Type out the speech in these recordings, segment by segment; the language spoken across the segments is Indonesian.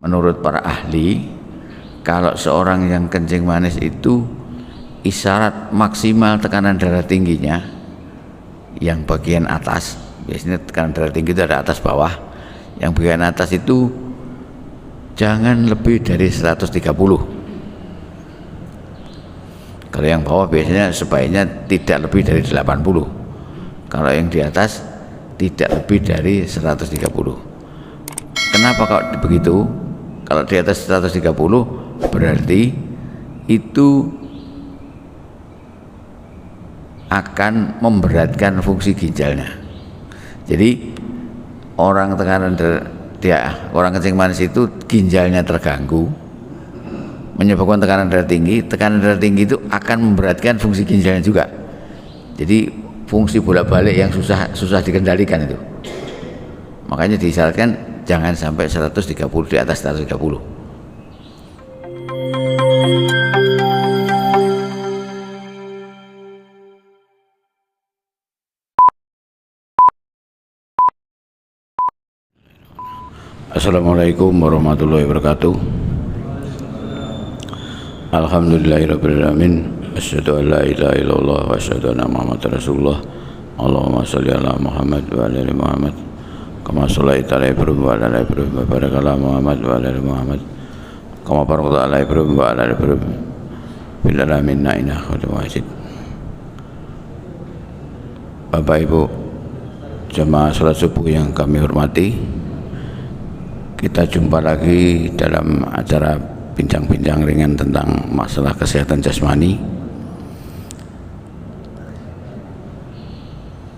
menurut para ahli, kalau seorang yang kencing manis itu isyarat maksimal tekanan darah tingginya yang bagian atas, biasanya tekanan darah tinggi itu ada atas bawah, yang bagian atas itu jangan lebih dari 130. Kalau yang bawah biasanya sebaiknya tidak lebih dari 80. Kalau yang di atas tidak lebih dari 130. Kenapa kalau begitu? Kalau di atas 130 berarti itu akan memberatkan fungsi ginjalnya. Jadi orang kencing manis itu ginjalnya terganggu, menyebabkan tekanan darah tinggi. Tekanan darah tinggi itu akan memberatkan fungsi ginjalnya juga. Jadi fungsi bolak-balik yang susah dikendalikan itu. Makanya disyaratkan jangan sampai 130, di atas 130. Assalamualaikum warahmatullahi wabarakatuh. Alhamdulillahirrabbilalamin. Asyhadu an la ilaha illallah wa asyhadu anna Muhammadar Rasulullah. Allahumma sholli ala Muhammad wa ala ali Muhammad kama shallaita ala Ibrahim wa ala ali Ibrahim wa barik ala Muhammad wa ala ali Muhammad kama barakta ala Ibrahim wa ala ali Ibrahim fil alamin innaka Hamidum Majid. Bapak Ibu jemaah salat subuh yang kami hormati, kita jumpa lagi dalam acara bincang-bincang ringan tentang masalah kesehatan jasmani.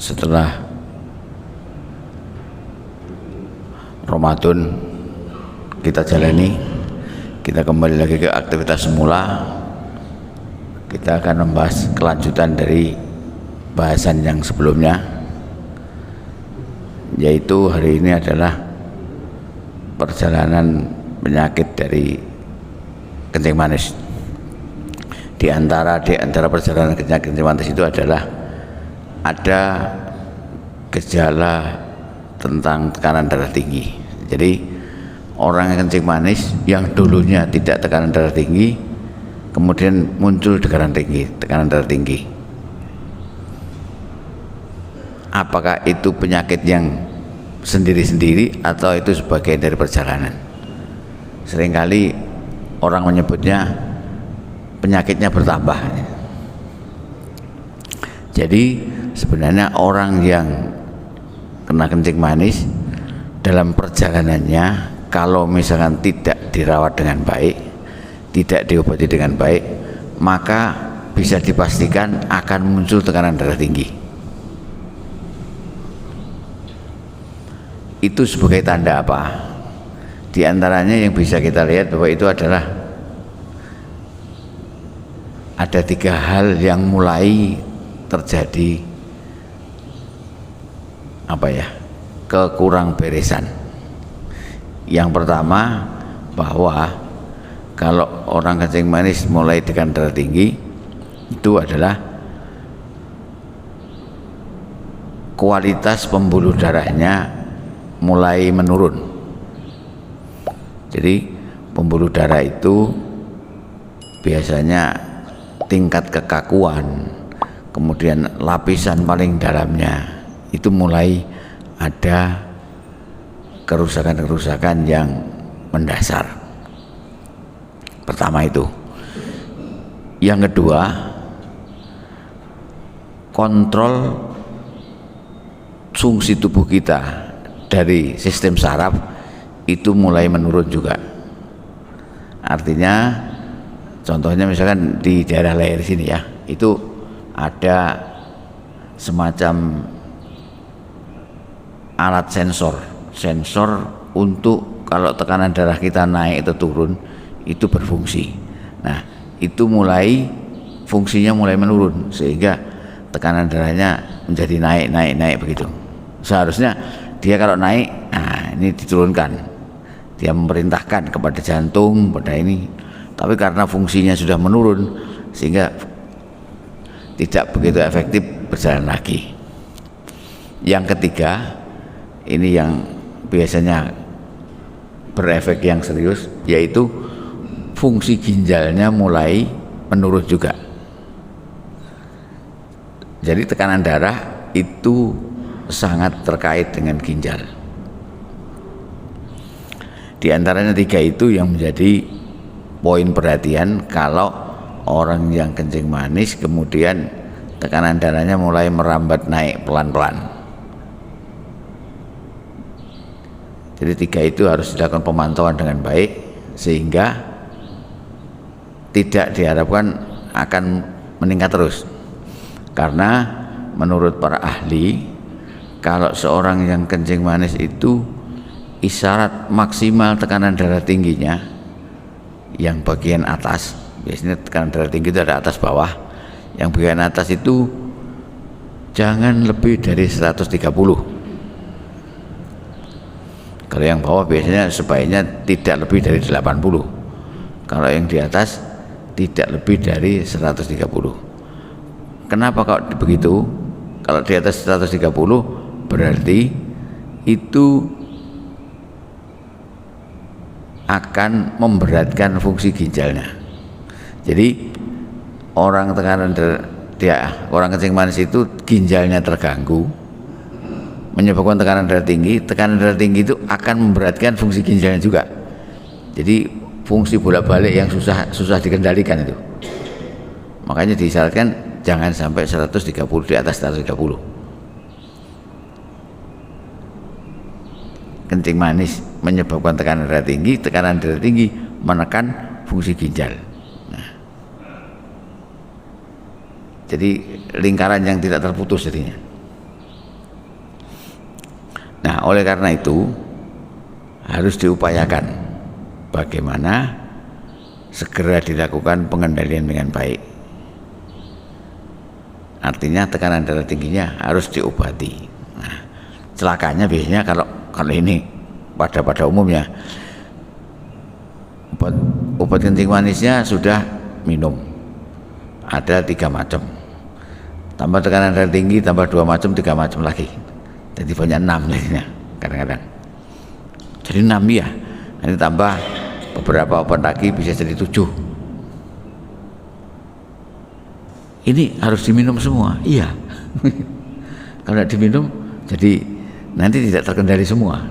Setelah Ramadan kita jalani, kita kembali lagi ke aktivitas semula. Kita akan membahas kelanjutan dari bahasan yang sebelumnya, yaitu hari ini adalah perjalanan penyakit dari kencing manis. Di antara perjalanan kencing manis itu adalah ada gejala tentang tekanan darah tinggi. Jadi orang yang kencing manis yang dulunya tidak tekanan darah tinggi, kemudian muncul tekanan darah tinggi. Apakah itu penyakit yang sendiri-sendiri atau itu sebagian dari perjalanan? Seringkali orang menyebutnya penyakitnya bertambah. Jadi sebenarnya orang yang kena kencing manis dalam perjalanannya, kalau misalkan tidak dirawat dengan baik, tidak diobati dengan baik, maka bisa dipastikan akan muncul tekanan darah tinggi. Itu sebagai tanda apa? Di antaranya yang bisa kita lihat bahwa itu adalah ada 3 hal yang mulai terjadi kekurang beresan. Yang pertama, bahwa kalau orang kencing manis mulai tekanan darah tinggi, itu adalah kualitas pembuluh darahnya mulai menurun. Jadi pembuluh darah itu biasanya tingkat kekakuan, kemudian lapisan paling dalamnya itu mulai ada kerusakan-kerusakan yang mendasar. Pertama itu. Yang kedua, kontrol fungsi tubuh kita dari sistem saraf itu mulai menurun juga. Artinya contohnya misalkan di daerah leher sini ya, itu ada semacam alat sensor untuk kalau tekanan darah kita naik atau turun itu berfungsi. Nah, itu mulai fungsinya mulai menurun sehingga tekanan darahnya menjadi naik begitu. Seharusnya dia kalau naik, nah ini diturunkan, dia memerintahkan kepada jantung, pada ini, tapi karena fungsinya sudah menurun sehingga tidak begitu efektif berjalan lagi. Yang ketiga, ini yang biasanya berefek yang serius, yaitu fungsi ginjalnya mulai menurun juga. Jadi tekanan darah itu sangat terkait dengan ginjal. Di antaranya 3 itu yang menjadi poin perhatian kalau orang yang kencing manis kemudian tekanan darahnya mulai merambat naik pelan-pelan. Jadi 3 itu harus dilakukan pemantauan dengan baik sehingga tidak diharapkan akan meningkat terus. Karena menurut para ahli, kalau seorang yang kencing manis itu isyarat maksimal tekanan darah tingginya yang bagian atas, biasanya tekanan darah tinggi itu ada atas bawah, yang bagian atas itu jangan lebih dari 130. Kalau yang bawah biasanya sebaiknya tidak lebih dari 80. Kalau yang di atas tidak lebih dari 130. Kenapa kalau begitu? Kalau di atas 130 berarti itu akan memberatkan fungsi ginjalnya. Jadi orang kencing manis itu ginjalnya terganggu, menyebabkan tekanan darah tinggi. Tekanan darah tinggi itu akan memberatkan fungsi ginjalnya juga. Jadi fungsi bolak-balik yang susah dikendalikan itu. Makanya disyaratkan jangan sampai 130, di atas 130. Kencing manis menyebabkan tekanan darah tinggi menekan fungsi ginjal. Nah, jadi lingkaran yang tidak terputus jadinya. Nah, oleh karena itu harus diupayakan bagaimana segera dilakukan pengendalian dengan baik. Artinya tekanan darah tingginya harus diobati. Nah, celakanya biasanya kalau ini pada umumnya obat kencing manisnya sudah minum, ada 3 macam, tambah tekanan darah tinggi tambah 2 macam, 3 macam lagi, jadi banyak 6 jadinya kadang-kadang. Jadi 6 ya, nanti tambah beberapa obat lagi bisa jadi 7. Ini harus diminum semua, iya. Kalau tidak diminum, jadi nanti tidak terkendali semua.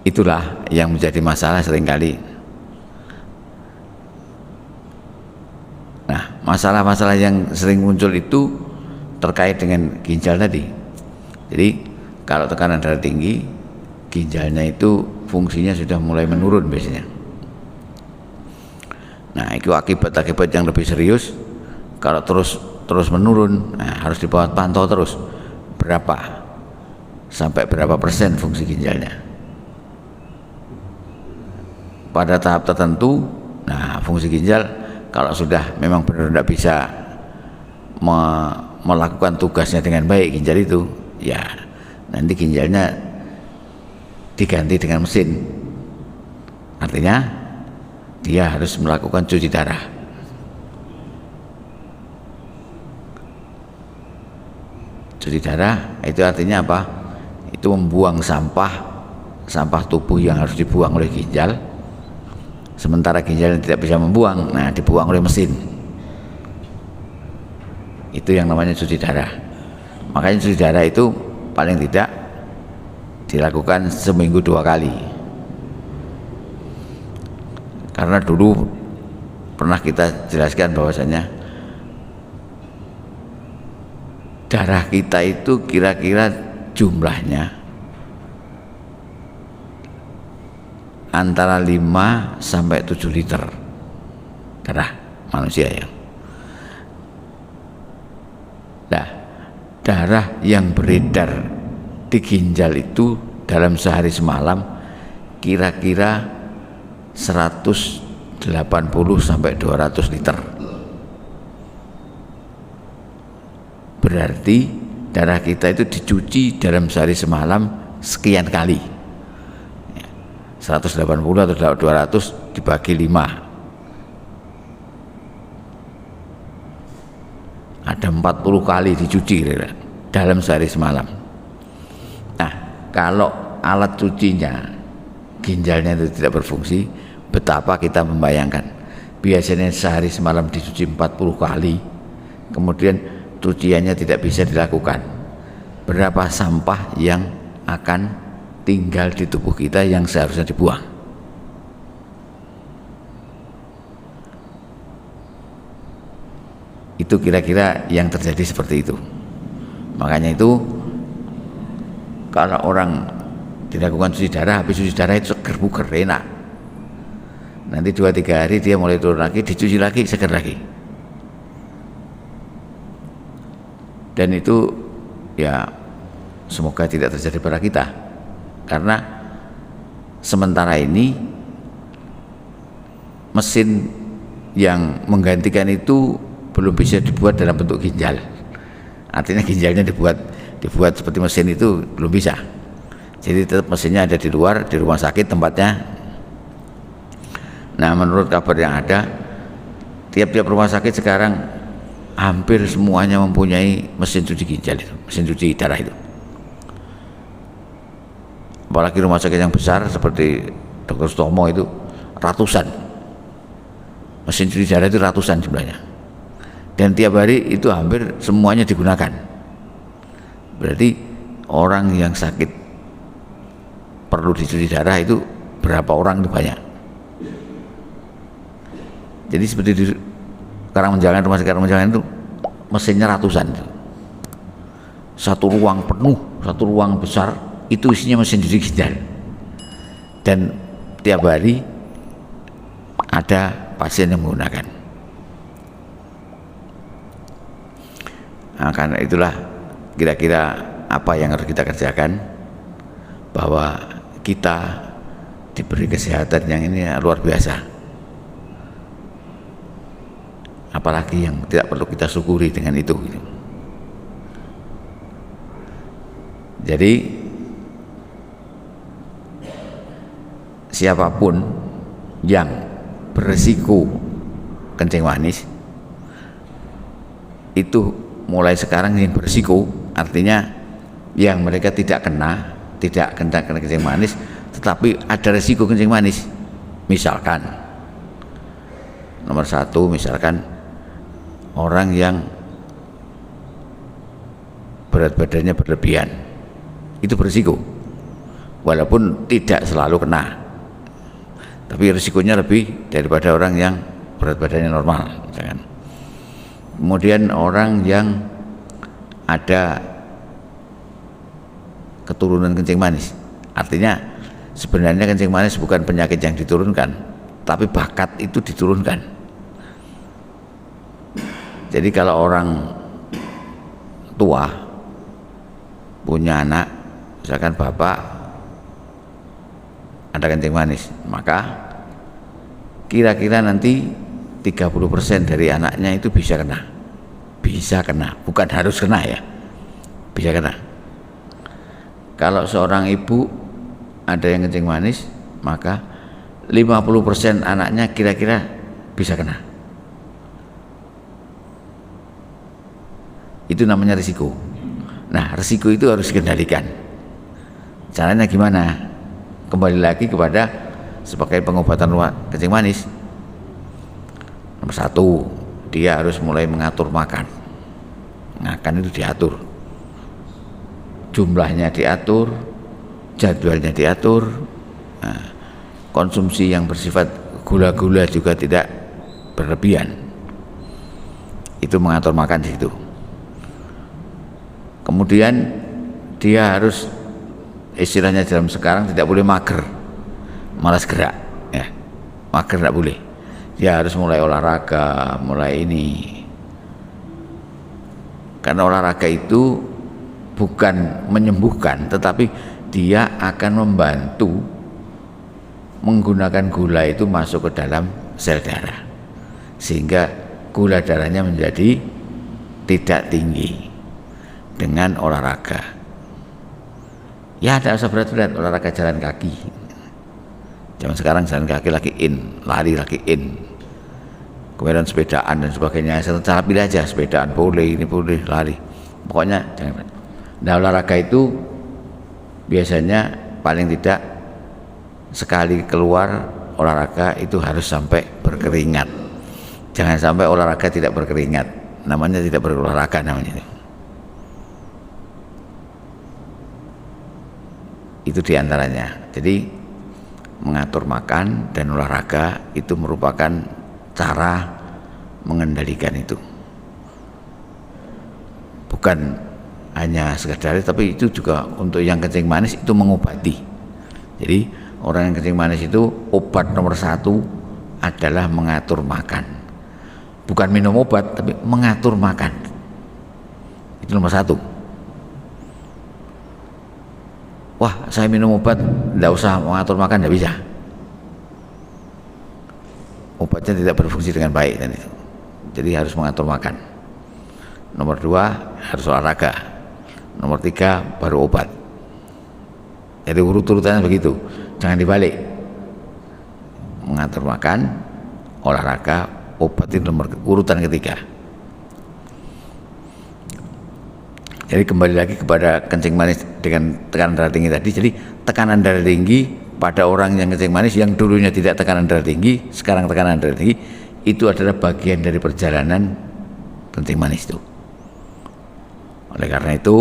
Itulah yang menjadi masalah seringkali. Nah, masalah-masalah yang sering muncul itu terkait dengan ginjal tadi. Jadi kalau tekanan darah tinggi, ginjalnya itu fungsinya sudah mulai menurun biasanya. Nah, itu akibat-akibat yang lebih serius. Kalau terus menurun, nah, harus dipantau terus sampai berapa persen fungsi ginjalnya. Pada tahap tertentu, nah fungsi ginjal kalau sudah memang benar tidak bisa melakukan tugasnya dengan baik, ginjal itu, ya nanti ginjalnya diganti dengan mesin. Artinya dia harus melakukan cuci darah. Cuci darah itu artinya apa? Itu membuang sampah tubuh yang harus dibuang oleh ginjal. Sementara ginjal tidak bisa membuang, nah dibuang oleh mesin. Itu yang namanya cuci darah. Makanya cuci darah itu paling tidak dilakukan seminggu 2 kali. Karena dulu pernah kita jelaskan bahwasanya darah kita itu kira-kira jumlahnya antara 5 sampai 7 liter darah manusia ya. Nah, darah yang beredar di ginjal itu dalam sehari semalam kira-kira 180 sampai 200 liter. Berarti darah kita itu dicuci dalam sehari semalam sekian kali. 180 atau 200 dibagi 5. Ada 40 kali dicuci kira-kira. dalam sehari semalam. Nah, kalau alat cucinya, ginjalnya itu tidak berfungsi, betapa kita membayangkan. Biasanya sehari semalam dicuci 40 kali, kemudian cuciannya tidak bisa dilakukan. Berapa sampah yang akan tinggal di tubuh kita yang seharusnya dibuang? Itu kira-kira yang terjadi seperti itu. Makanya itu kalau orang dilakukan cuci darah, habis cuci darah itu seger buger, enak. Nanti 2-3 hari dia mulai turun lagi, dicuci lagi, seger lagi. Dan itu ya semoga tidak terjadi pada kita, karena sementara ini mesin yang menggantikan itu belum bisa dibuat dalam bentuk ginjal. Artinya ginjalnya dibuat seperti mesin itu belum bisa. Jadi tetap mesinnya ada di luar, di rumah sakit tempatnya. Nah, menurut kabar yang ada, tiap-tiap rumah sakit sekarang hampir semuanya mempunyai mesin cuci ginjal itu, mesin cuci darah itu. Apalagi rumah sakit yang besar seperti Dr. Sutomo itu ratusan. Mesin cuci darah itu ratusan jumlahnya. Dan tiap hari itu hampir semuanya digunakan. Berarti orang yang sakit perlu dicuci darah itu berapa orang itu banyak. Jadi seperti di Karangmenjangan, rumah sakit Karangmenjangan itu mesinnya ratusan itu. Satu ruang penuh, satu ruang besar itu isinya mesin cuci ginjal. Dan tiap hari ada pasien yang menggunakan. Nah, karena itulah kira-kira apa yang harus kita kerjakan, bahwa kita diberi kesehatan yang ini luar biasa, apalagi yang tidak perlu kita syukuri dengan itu. Jadi siapapun yang beresiko kencing manis itu mulai sekarang yang berisiko, artinya yang mereka tidak kena kencing manis, tetapi ada resiko kencing manis. Misalkan nomor 1, misalkan orang yang berat badannya berlebihan, itu berisiko, walaupun tidak selalu kena, tapi risikonya lebih daripada orang yang berat badannya normal, misalkan. Kemudian orang yang ada keturunan kencing manis, artinya sebenarnya kencing manis bukan penyakit yang diturunkan, tapi bakat itu diturunkan. Jadi kalau orang tua punya anak, misalkan bapak ada kencing manis, maka kira-kira nanti 30% dari anaknya itu bisa kena, bukan harus kena ya, bisa kena. Kalau seorang ibu ada yang kencing manis, maka 50% anaknya kira-kira bisa kena. Itu namanya risiko. Nah, risiko itu harus dikendalikan. Caranya gimana? Kembali lagi kepada sebagai pengobatan kencing manis. Nomor 1, dia harus mulai mengatur makan. Makan itu diatur, jumlahnya diatur, jadwalnya diatur. Nah, konsumsi yang bersifat gula-gula juga tidak berlebihan. Itu mengatur makan di situ. Kemudian dia harus, istilahnya dalam sekarang, tidak boleh mager, malas gerak ya. Mager tidak boleh. Dia harus mulai olahraga, mulai ini. Karena olahraga itu bukan menyembuhkan, tetapi dia akan membantu menggunakan gula itu masuk ke dalam sel darah, sehingga gula darahnya menjadi tidak tinggi dengan olahraga. Ya, tidak usah berat-berat, olahraga jalan kaki. Zaman sekarang jalan kaki lagi in, lari lagi in, kemudian sepedaan dan sebagainya. Secara pilih aja, sepedaan boleh, ini boleh, lari, pokoknya jangan. Nah, olahraga itu biasanya paling tidak sekali keluar olahraga itu harus sampai berkeringat. Jangan sampai olahraga tidak berkeringat, namanya tidak berolahraga namanya. Itu diantaranya. Jadi mengatur makan dan olahraga itu merupakan cara mengendalikan itu. Bukan hanya sekedar, tapi itu juga untuk yang kencing manis itu mengobati. Jadi orang yang kencing manis itu obat nomor 1 adalah mengatur makan. Bukan minum obat, tapi mengatur makan. Itu nomor 1. Wah, saya minum obat, tidak usah mengatur makan, tidak bisa. Obatnya tidak berfungsi dengan baik dan itu. Jadi harus mengatur makan. Nomor 2 harus olahraga. Nomor 3 baru obat. Jadi urut-urutannya begitu, jangan dibalik. Mengatur makan, olahraga, obat itu nomor urutan ketiga. Jadi kembali lagi kepada kencing manis dengan tekanan darah tinggi tadi. Jadi tekanan darah tinggi pada orang yang kencing manis yang dulunya tidak tekanan darah tinggi, sekarang tekanan darah tinggi, itu adalah bagian dari perjalanan kencing manis itu. Oleh karena itu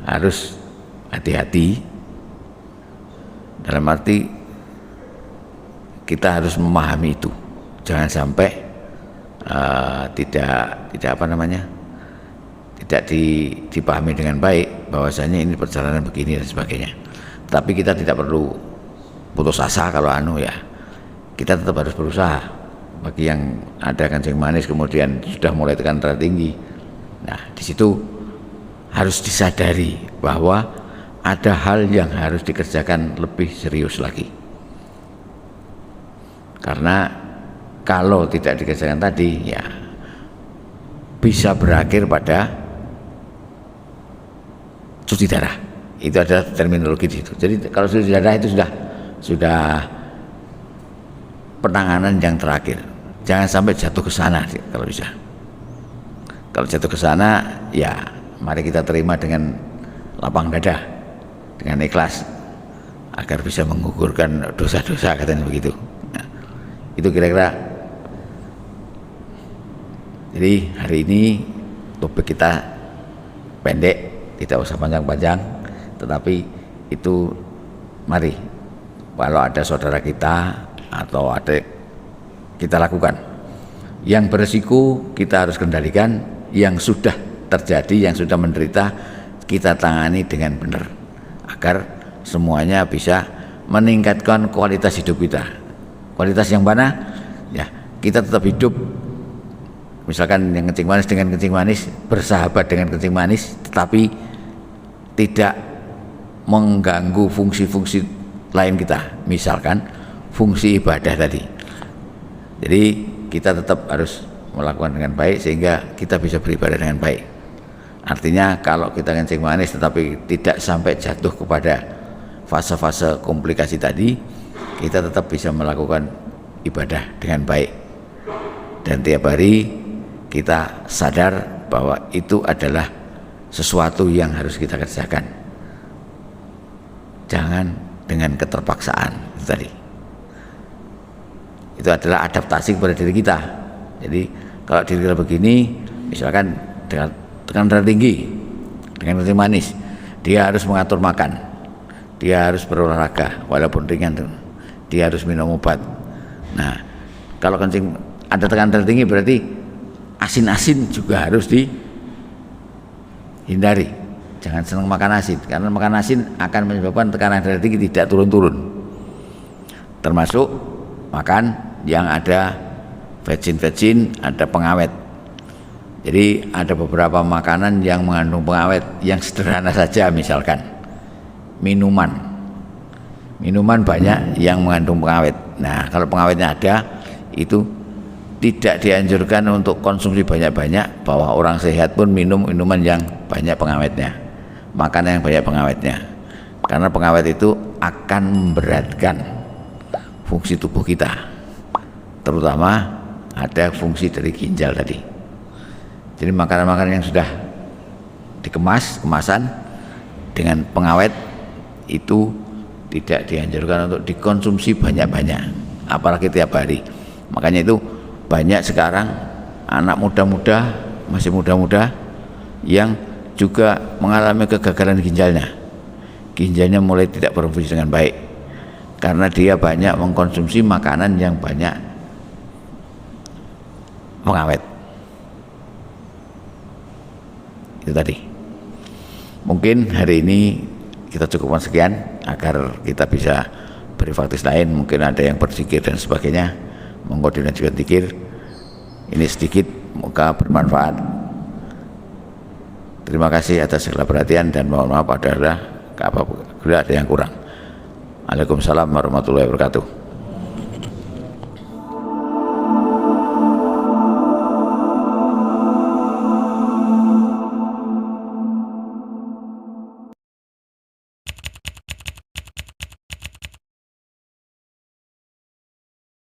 harus hati-hati, dalam arti kita harus memahami itu. Jangan sampai tidak dipahami dengan baik bahwasanya ini perjalanan begini dan sebagainya. Tapi kita tidak perlu putus asa kalau ya kita tetap harus berusaha. Bagi yang ada kencing manis kemudian sudah mulai tekan darah tinggi, nah di situ harus disadari bahwa ada hal yang harus dikerjakan lebih serius lagi. Karena kalau tidak dikerjakan tadi, ya bisa berakhir pada cuci darah. Itu adalah terminologi di situ. Jadi kalau cuci darah itu sudah penanganan yang terakhir. Jangan sampai jatuh ke sana kalau bisa. Kalau jatuh ke sana, ya mari kita terima dengan lapang dada, dengan ikhlas, agar bisa menggugurkan dosa-dosa, katanya begitu. Nah, itu kira-kira. Jadi hari ini topik kita pendek, tidak usah panjang-panjang, tetapi itu mari kalau ada saudara kita atau adik kita lakukan. Yang beresiko kita harus kendalikan, yang sudah terjadi, yang sudah menderita kita tangani dengan benar agar semuanya bisa meningkatkan kualitas hidup kita. Kualitas yang mana? Ya, kita tetap hidup. Misalkan yang kencing manis dengan kencing manis, bersahabat dengan kencing manis, tetapi tidak mengganggu fungsi-fungsi lain kita, misalkan fungsi ibadah tadi. Jadi kita tetap harus melakukan dengan baik sehingga kita bisa beribadah dengan baik. Artinya kalau kita kencing manis tetapi tidak sampai jatuh kepada fase-fase komplikasi tadi, kita tetap bisa melakukan ibadah dengan baik. Dan tiap hari kita sadar bahwa itu adalah sesuatu yang harus kita kerjakan. Jangan dengan keterpaksaan itu tadi. Itu adalah adaptasi kepada diri kita. Jadi kalau diri kita begini, misalkan dengan tekanan darah tinggi, dengan kencing manis, dia harus mengatur makan, dia harus berolahraga walaupun ringan, dia harus minum obat. Nah, kalau kencing ada tekanan darah tinggi berarti asin-asin juga harus dihindari. Jangan senang makan asin, karena makan asin akan menyebabkan tekanan darah tinggi tidak turun-turun. Termasuk makan yang ada vetsin, ada pengawet. Jadi ada beberapa makanan yang mengandung pengawet yang sederhana saja, misalkan minuman banyak yang mengandung pengawet. Nah, kalau pengawetnya ada, itu tidak dianjurkan untuk konsumsi banyak-banyak, bahwa orang sehat pun minum minuman yang banyak pengawetnya, makanan yang banyak pengawetnya, karena pengawet itu akan memberatkan fungsi tubuh kita, terutama ada fungsi dari ginjal tadi. Jadi makanan-makanan yang sudah kemasan dengan pengawet itu tidak dianjurkan untuk dikonsumsi banyak-banyak, apalagi tiap hari. Makanya itu banyak sekarang anak muda-muda, masih muda-muda yang juga mengalami kegagalan ginjalnya mulai tidak berfungsi dengan baik karena dia banyak mengkonsumsi makanan yang banyak pengawet. Itu tadi. Mungkin hari ini kita cukupkan sekian agar kita bisa berpraktis lain. Mungkin ada yang berzikir dan sebagainya, monggo dilanjutkan zikir. Ini sedikit, moga bermanfaat. Terima kasih atas segala perhatian dan mohon maaf apabila ada yang kurang. Waalaikumsalam warahmatullahi wabarakatuh.